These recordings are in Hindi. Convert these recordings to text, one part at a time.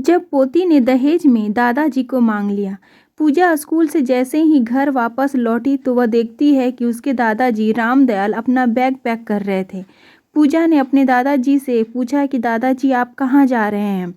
जब पोती ने दहेज में दादाजी को मांग लिया। पूजा स्कूल से जैसे ही घर वापस लौटी तो वह देखती है कि उसके दादाजी रामदयाल अपना बैग पैक कर रहे थे। पूजा ने अपने दादाजी से पूछा कि दादाजी आप कहाँ जा रहे हैं।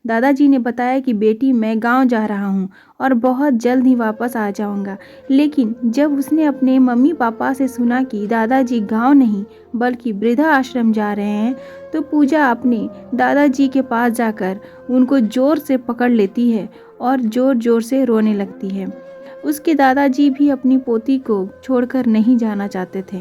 दादाजी ने बताया कि बेटी मैं गांव जा रहा हूं और बहुत जल्द ही वापस आ जाऊंगा। लेकिन जब उसने अपने मम्मी पापा से सुना कि दादाजी गांव नहीं बल्कि वृद्धा आश्रम जा रहे हैं तो पूजा अपने दादाजी के पास जाकर उनको जोर से पकड़ लेती है और जोर जोर से रोने लगती है। उसके दादाजी भी अपनी पोती को छोड़कर नहीं जाना चाहते थे,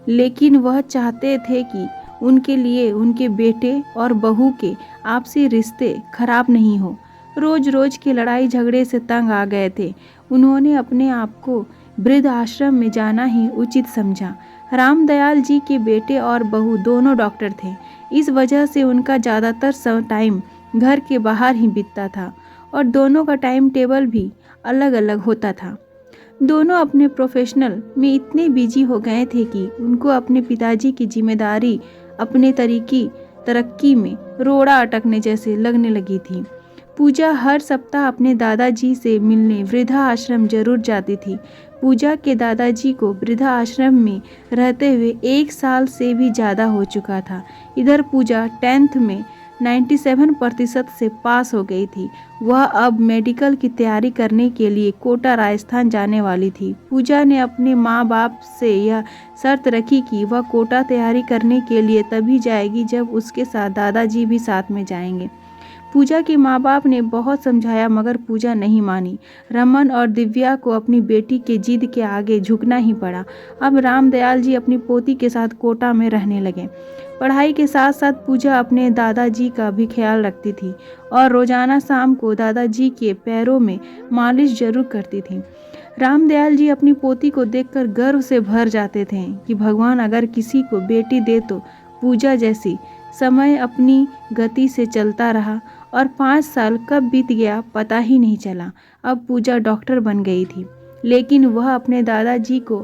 लेकिन वह चाहते थे कि उनके लिए उनके बेटे और बहू के आपसी रिश्ते खराब नहीं हो। रोज रोज की लड़ाई झगड़े से तंग आ गए थे। उन्होंने अपने आप को वृद्ध आश्रम में जाना ही उचित समझा। रामदयाल जी के बेटे और बहू दोनों डॉक्टर थे। इस वजह से उनका ज़्यादातर टाइम घर के बाहर ही बीतता था और दोनों का टाइम टेबल भी अलग अलग होता था। दोनों अपने प्रोफेशनल में इतने बिजी हो गए थे कि उनको अपने पिताजी की जिम्मेदारी अपने तरक्की में रोड़ा अटकने जैसे लगने लगी थी। पूजा हर सप्ताह अपने दादाजी से मिलने वृद्धा आश्रम जरूर जाती थी। पूजा के दादाजी को वृद्धा आश्रम में रहते हुए 1 साल से भी ज़्यादा हो चुका था। इधर पूजा 10th में 97% से पास हो गई थी। वह अब मेडिकल की तैयारी करने के लिए कोटा राजस्थान जाने वाली थी। पूजा ने अपने माँ बाप से यह शर्त रखी कि वह कोटा तैयारी करने के लिए तभी जाएगी जब उसके साथ दादाजी भी साथ में जाएंगे। पूजा के माँ बाप ने बहुत समझाया मगर पूजा नहीं मानी। रमन और दिव्या को अपनी बेटी के जिद के आगे झुकना ही पड़ा। अब रामदयाल जी अपनी पोती के साथ कोटा में रहने लगे। पढ़ाई के साथ साथ पूजा अपने दादाजी का भी ख्याल रखती थी और रोजाना शाम को दादाजी के पैरों में मालिश जरूर करती थी। रामदयाल जी अपनी पोती को देखकर गर्व से भर जाते थे कि भगवान अगर किसी को बेटी दे तो पूजा जैसी। समय अपनी गति से चलता रहा और 5 साल कब बीत गया पता ही नहीं चला। अब पूजा डॉक्टर बन गई थी, लेकिन वह अपने दादाजी को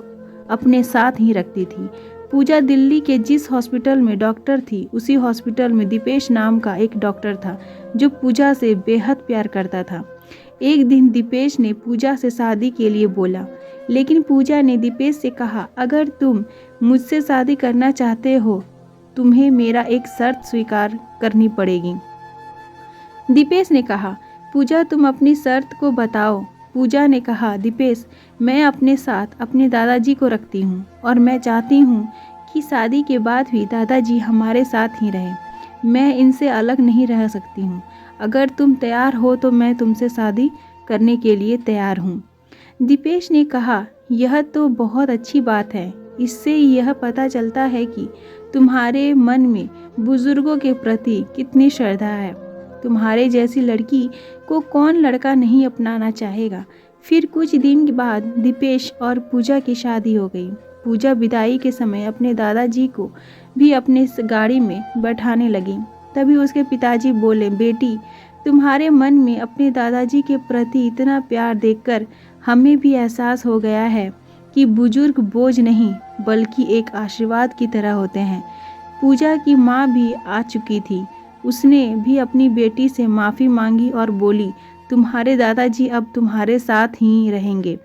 अपने साथ ही रखती थी। पूजा दिल्ली के जिस हॉस्पिटल में डॉक्टर थी उसी हॉस्पिटल में दीपेश नाम का एक डॉक्टर था जो पूजा से बेहद प्यार करता था। एक दिन दीपेश ने पूजा से शादी के लिए बोला, लेकिन पूजा ने दीपेश से कहा अगर तुम मुझसे शादी करना चाहते हो तुम्हें मेरा एक शर्त स्वीकार करनी पड़ेगी। दीपेश ने कहा पूजा तुम अपनी शर्त को बताओ। पूजा ने कहा दीपेश मैं अपने साथ अपने दादाजी को रखती हूँ और मैं चाहती हूँ कि शादी के बाद भी दादाजी हमारे साथ ही रहें। मैं इनसे अलग नहीं रह सकती हूँ। अगर तुम तैयार हो तो मैं तुमसे शादी करने के लिए तैयार हूँ। दीपेश ने कहा यह तो बहुत अच्छी बात है। इससे यह पता चलता है कि तुम्हारे मन में बुजुर्गों के प्रति कितनी श्रद्धा है। तुम्हारे जैसी लड़की को कौन लड़का नहीं अपनाना चाहेगा। फिर कुछ दिन के बाद दीपेश और पूजा की शादी हो गई। पूजा विदाई के समय अपने दादाजी को भी अपने गाड़ी में बैठाने लगी। तभी उसके पिताजी बोले बेटी तुम्हारे मन में अपने दादाजी के प्रति इतना प्यार देखकर हमें भी एहसास हो गया है कि बुजुर्ग बोझ नहीं बल्कि एक आशीर्वाद की तरह होते हैं। पूजा की माँ भी आ चुकी थी। उसने भी अपनी बेटी से माफ़ी मांगी और बोली तुम्हारे दादाजी अब तुम्हारे साथ ही रहेंगे।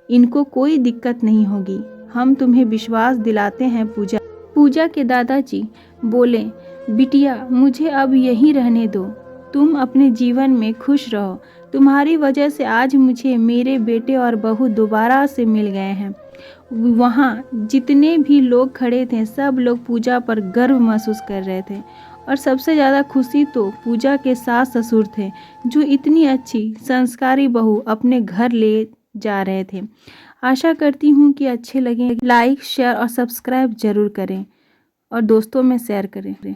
इनको कोई दिक्कत नहीं होगी। हम तुम्हें विश्वास दिलाते हैं पूजा। पूजा के दादाजी बोले बिटिया मुझे अब यहीं रहने दो। तुम अपने जीवन में खुश रहो। तुम्हारी वजह से आज मुझे मेरे बेटे और बहू दोबारा से मिल गए हैं। वहाँ जितने भी लोग खड़े थे सब लोग पूजा पर गर्व महसूस कर रहे थे और सबसे ज़्यादा खुशी तो पूजा के सास ससुर थे जो इतनी अच्छी संस्कारी बहू अपने घर ले जा रहे थे। आशा करती हूँ कि अच्छे लगे। लाइक शेयर और सब्सक्राइब जरूर करें और दोस्तों में शेयर करें।